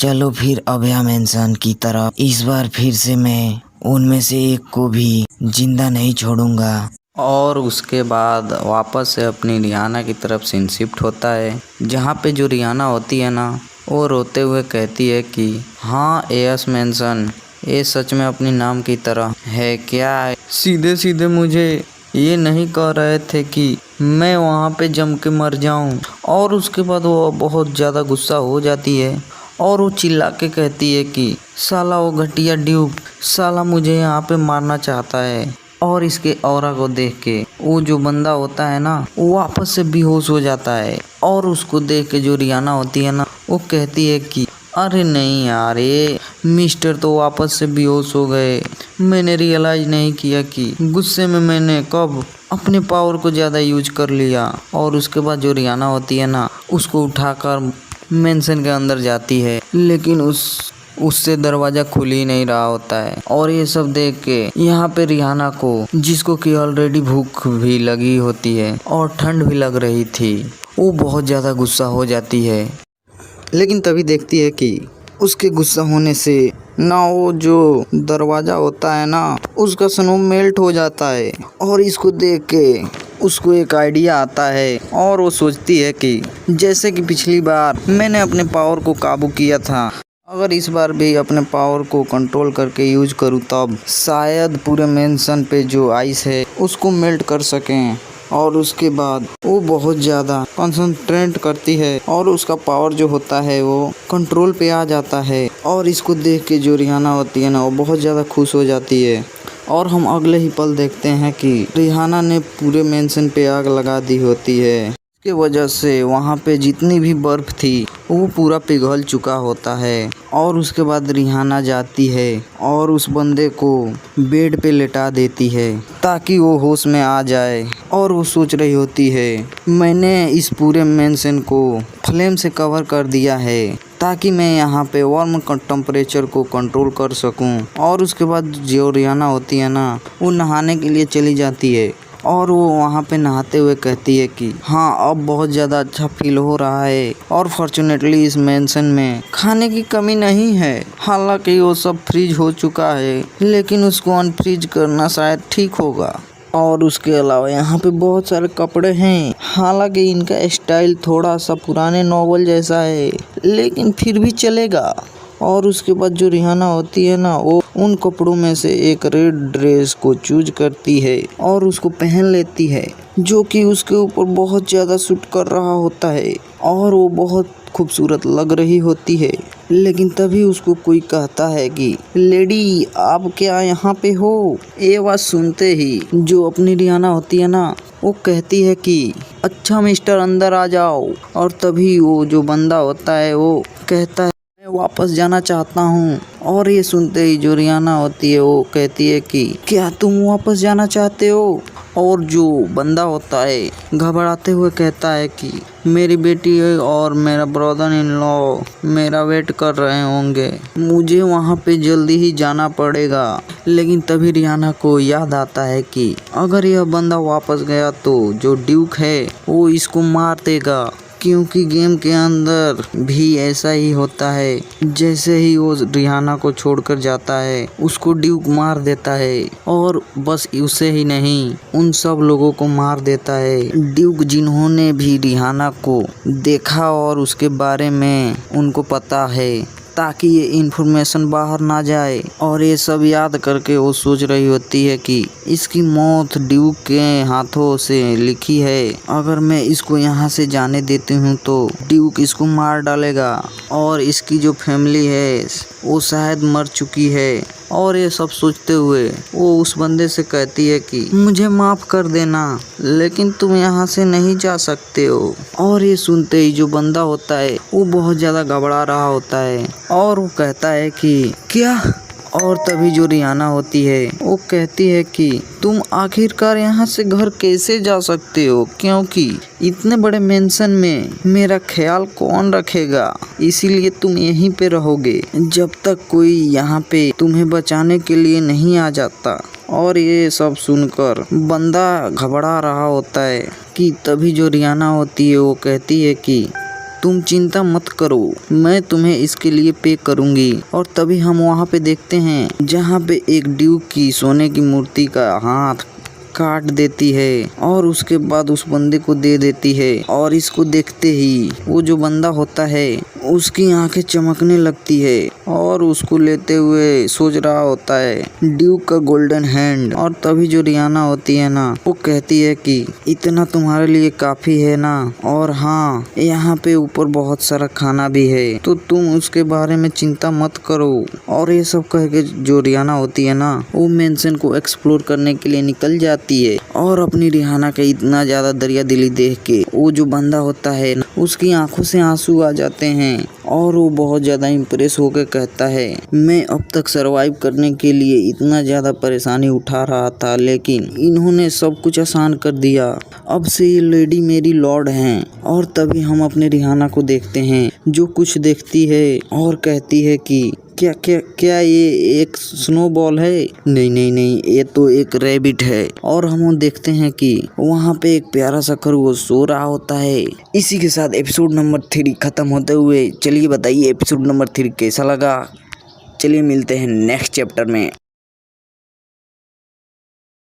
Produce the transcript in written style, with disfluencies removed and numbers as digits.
चलो फिर अभया मेंशन की तरफ। इस बार फिर से मैं उनमें से एक को भी जिंदा नहीं छोड़ूंगा। और उसके बाद वापस से अपनी रिहाना की तरफ सीन शिफ्ट होता है, जहाँ पे जो रिहाना होती है ना, वो रोते हुए कहती है कि हाँ एयस मेंशन, ये सच में अपनी नाम की तरह है क्या? सीधे सीधे मुझे ये नहीं कह रहे थे कि मैं वहाँ पे जम के मर जाऊँ। और उसके बाद वो बहुत ज़्यादा गुस्सा हो जाती है और वो चिल्ला के कहती है कि साला वो घटिया ड्यूक साला मुझे यहाँ पे मारना चाहता है। और इसके ऑरा को देख के वो जो बंदा होता है ना, वो वापस से बेहोश हो जाता है। और उसको देख के जो रिहाना होती है ना, वो कहती है कि अरे नहीं यार, ये मिस्टर तो वापस से बेहोश हो गए। मैंने रियलाइज नहीं किया कि गुस्से में मैंने कब अपने पावर को ज़्यादा यूज कर लिया। और उसके बाद जो रिहाना होती है ना, उसको उठाकर मेंशन के अंदर जाती है, लेकिन उससे दरवाज़ा खुल ही नहीं रहा होता है। और ये सब देख के यहाँ पे रिहाना को, जिसको कि ऑलरेडी भूख भी लगी होती है और ठंड भी लग रही थी, वो बहुत ज़्यादा गुस्सा हो जाती है। लेकिन तभी देखती है कि उसके गुस्सा होने से ना वो जो दरवाज़ा होता है ना, उसका स्नो मेल्ट हो जाता है। और इसको देख के उसको एक आइडिया आता है और वो सोचती है कि जैसे कि पिछली बार मैंने अपने पावर को काबू किया था, अगर इस बार भी अपने पावर को कंट्रोल करके यूज करूँ तब शायद पूरे मेंशन पे जो आइस है उसको मेल्ट कर सकें। और उसके बाद वो बहुत ज़्यादा कंसंट्रेट करती है और उसका पावर जो होता है वो कंट्रोल पे आ जाता है। और इसको देख के जो रिहाना होती है ना, वो बहुत ज़्यादा खुश हो जाती है। और हम अगले ही पल देखते हैं कि रिहाना ने पूरे मेंशन पे आग लगा दी होती है। इसके वजह से वहाँ पे जितनी भी बर्फ़ थी वो पूरा पिघल चुका होता है। और उसके बाद रिहाना जाती है और उस बंदे को बेड पे लेटा देती है ताकि वो होश में आ जाए। और वो सोच रही होती है, मैंने इस पूरे मेंशन को फ्लेम से कवर कर दिया है ताकि मैं यहाँ पे वार्म टेम्परेचर को कंट्रोल कर सकूँ। और उसके बाद जो रिहाना होती है ना, वो नहाने के लिए चली जाती है और वो वहाँ पे नहाते हुए कहती है कि हाँ अब बहुत ज़्यादा अच्छा फील हो रहा है। और फॉर्चुनेटली इस मेंशन में खाने की कमी नहीं है, हालांकि वो सब फ्रीज हो चुका है, लेकिन उसको अनफ्रीज करना शायद ठीक होगा। और उसके अलावा यहाँ पे बहुत सारे कपड़े हैं, हालांकि इनका स्टाइल थोड़ा सा पुराने नॉवल जैसा है, लेकिन फिर भी चलेगा। और उसके बाद जो रिहाना होती है ना, वो उन कपड़ों में से एक रेड ड्रेस को चूज करती है और उसको पहन लेती है, जो कि उसके ऊपर बहुत ज़्यादा सूट कर रहा होता है और वो बहुत खूबसूरत लग रही होती है। लेकिन तभी उसको कोई कहता है कि लेडी आप क्या यहाँ पे हो? ये बात सुनते ही जो अपनी रिहाना होती है ना, वो कहती है कि अच्छा मिस्टर अंदर आ जाओ। और तभी वो जो बंदा होता है वो कहता है मैं वापस जाना चाहता हूँ। और ये सुनते ही जो रिहाना होती है वो कहती है कि क्या तुम वापस जाना चाहते हो? और जो बंदा होता है घबराते हुए कहता है कि मेरी बेटी और मेरा ब्रदर इन लॉ मेरा वेट कर रहे होंगे, मुझे वहाँ पे जल्दी ही जाना पड़ेगा। लेकिन तभी रिहाना को याद आता है कि अगर यह बंदा वापस गया तो जो ड्यूक है वो इसको मार देगा, क्योंकि गेम के अंदर भी ऐसा ही होता है। जैसे ही वो रिहाना को छोड़कर जाता है, उसको ड्यूक मार देता है और बस उसे ही नहीं, उन सब लोगों को मार देता है ड्यूक जिन्होंने भी रिहाना को देखा और उसके बारे में उनको पता है, ताकि ये इन्फॉर्मेशन बाहर ना जाए। और ये सब याद करके वो सोच रही होती है कि इसकी मौत ड्यूक के हाथों से लिखी है, अगर मैं इसको यहाँ से जाने देती हूँ तो ड्यूक इसको मार डालेगा और इसकी जो फैमिली है वो शायद मर चुकी है। और ये सब सोचते हुए वो उस बंदे से कहती है कि मुझे माफ़ कर देना, लेकिन तुम यहाँ से नहीं जा सकते हो। और ये सुनते ही जो बंदा होता है वो बहुत ज़्यादा घबरा रहा होता है और वो कहता है कि क्या? और तभी जो रिहाना होती है वो कहती है कि तुम आखिरकार यहाँ से घर कैसे जा सकते हो, क्योंकि इतने बड़े मेंशन में मेरा ख्याल कौन रखेगा, इसीलिए तुम यहीं पे रहोगे जब तक कोई यहाँ पे तुम्हें बचाने के लिए नहीं आ जाता। और ये सब सुनकर बंदा घबरा रहा होता है कि तभी जो रिहाना होती है वो कहती है कि तुम चिंता मत करो, मैं तुम्हें इसके लिए पे करूंगी। और तभी हम वहाँ पे देखते हैं जहाँ पे एक ड्यूक की सोने की मूर्ति का हाथ काट देती है और उसके बाद उस बंदे को दे देती है। और इसको देखते ही वो जो बंदा होता है उसकी आंखें चमकने लगती है और उसको लेते हुए सोच रहा होता है ड्यूक का गोल्डन हैंड। और तभी जो रियाना होती है ना, वो कहती है कि इतना तुम्हारे लिए काफी है ना, और हाँ यहाँ पे ऊपर बहुत सारा खाना भी है, तो तुम उसके बारे में चिंता मत करो। और ये सब कह के जो रियाना होती है ना, वो मेंशन को एक्सप्लोर करने के लिए निकल जाती है। और अपनी रिहाना के इतना ज्यादा दरिया दिली देख के वो जो बंदा होता है उसकी आंखों से आंसू आ जाते हैं और वो बहुत ज्यादा इम्प्रेस होकर कहता है मैं अब तक सरवाइव करने के लिए इतना ज्यादा परेशानी उठा रहा था, लेकिन इन्होंने सब कुछ आसान कर दिया। अब से ये लेडी मेरी लॉर्ड हैं। और तभी हम अपने रिहाना को देखते हैं जो कुछ देखती है और कहती है कि क्या क्या क्या ये एक स्नोबॉल है? नहीं नहीं नहीं, ये तो एक रैबिट है। और हम देखते हैं कि वहाँ पे एक प्यारा सा खरगोश सो रहा होता है। इसी के साथ एपिसोड नंबर 3 खत्म होते हुए, चलिए बताइए एपिसोड नंबर 3 कैसा लगा। चलिए मिलते हैं नेक्स्ट चैप्टर में।